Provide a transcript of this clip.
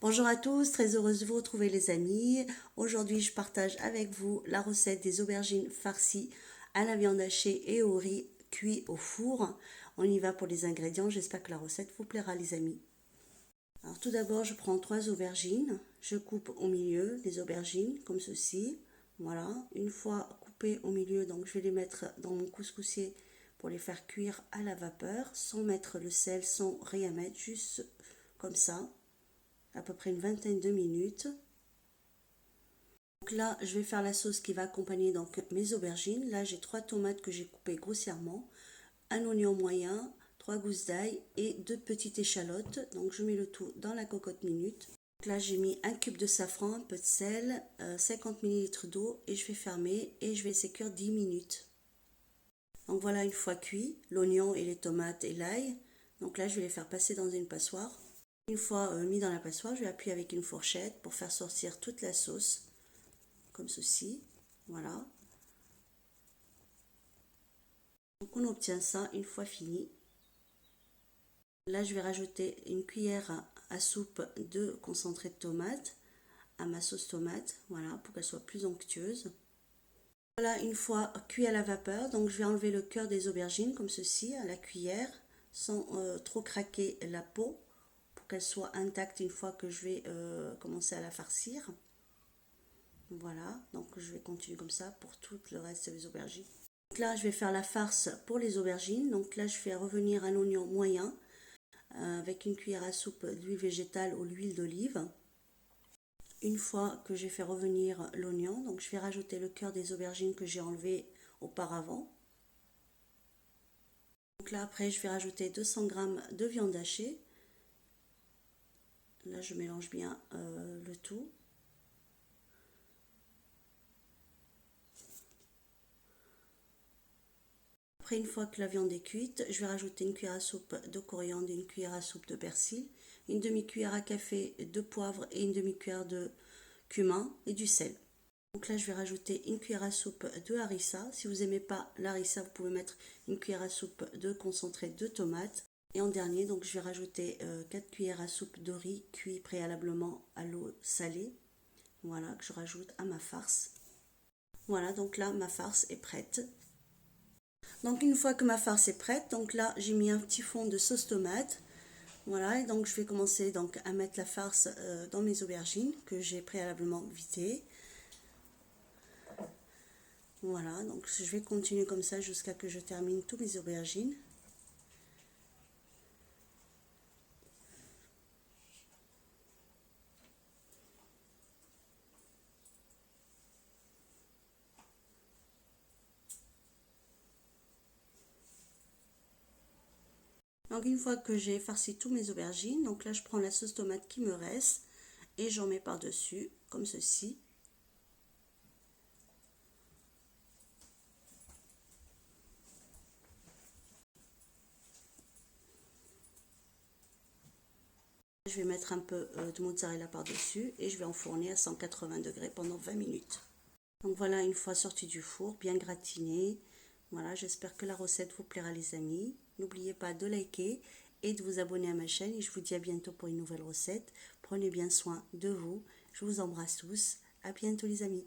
Bonjour à tous, très heureuse de vous retrouver les amis. Aujourd'hui je partage avec vous la recette des aubergines farcies à la viande hachée et au riz cuit au four. On y va pour les ingrédients, j'espère que la recette vous plaira les amis. Alors tout d'abord je prends 3 aubergines, je coupe au milieu les aubergines comme ceci. Voilà, une fois coupées au milieu, donc je vais les mettre dans mon couscoussier pour les faire cuire à la vapeur sans mettre le sel, sans rien mettre, juste comme ça. À peu près une vingtaine de minutes. Donc là, je vais faire la sauce qui va accompagner donc mes aubergines. Là, j'ai 3 tomates que j'ai coupées grossièrement, un oignon moyen, 3 gousses d'ail et 2 petites échalotes. Donc je mets le tout dans la cocotte minute. Donc là, j'ai mis un cube de safran, un peu de sel, 50 ml d'eau et je vais fermer et je vais laisser cuire 10 minutes. Donc voilà, une fois cuit, l'oignon et les tomates et l'ail. Donc là, je vais les faire passer dans une passoire. Une fois mis dans la passoire, je vais appuyer avec une fourchette pour faire sortir toute la sauce, comme ceci. Voilà. Donc on obtient ça une fois fini. Là, je vais rajouter une cuillère à soupe de concentré de tomate à ma sauce tomate, voilà, pour qu'elle soit plus onctueuse. Voilà, une fois cuit à la vapeur, donc je vais enlever le cœur des aubergines comme ceci à la cuillère, sans trop craquer la peau, pour qu'elle soit intacte une fois que je vais commencer à la farcir. Voilà, donc je vais continuer comme ça pour tout le reste des aubergines. Donc là, je vais faire la farce pour les aubergines. Donc là, je fais revenir un oignon moyen avec une cuillère à soupe d'huile végétale ou l'huile d'olive. Une fois que j'ai fait revenir l'oignon, donc je vais rajouter le cœur des aubergines que j'ai enlevé auparavant. Donc là, après, je vais rajouter 200 g de viande hachée. Là, je mélange bien le tout. Après, une fois que la viande est cuite, je vais rajouter une cuillère à soupe de coriandre et une cuillère à soupe de persil, une demi-cuillère à café de poivre et une demi-cuillère de cumin et du sel. Donc là, je vais rajouter une cuillère à soupe de harissa. Si vous n'aimez pas l'harissa, vous pouvez mettre une cuillère à soupe de concentré de tomate. Et en dernier, donc je vais rajouter 4 cuillères à soupe de riz cuit préalablement à l'eau salée. Voilà, que je rajoute à ma farce. Voilà, donc là, ma farce est prête. Donc une fois que ma farce est prête, donc là j'ai mis un petit fond de sauce tomate. Voilà, et donc je vais commencer donc à mettre la farce dans mes aubergines que j'ai préalablement vidées. Voilà, donc je vais continuer comme ça jusqu'à que je termine tous mes aubergines. Donc une fois que j'ai farci tous mes aubergines, donc là je prends la sauce tomate qui me reste et j'en mets par-dessus comme ceci. Je vais mettre un peu de mozzarella par-dessus et je vais enfourner à 180 degrés pendant 20 minutes. Donc voilà, une fois sorti du four, bien gratiné. Voilà, j'espère que la recette vous plaira les amis. N'oubliez pas de liker et de vous abonner à ma chaîne. Et je vous dis à bientôt pour une nouvelle recette. Prenez bien soin de vous. Je vous embrasse tous. À bientôt les amis.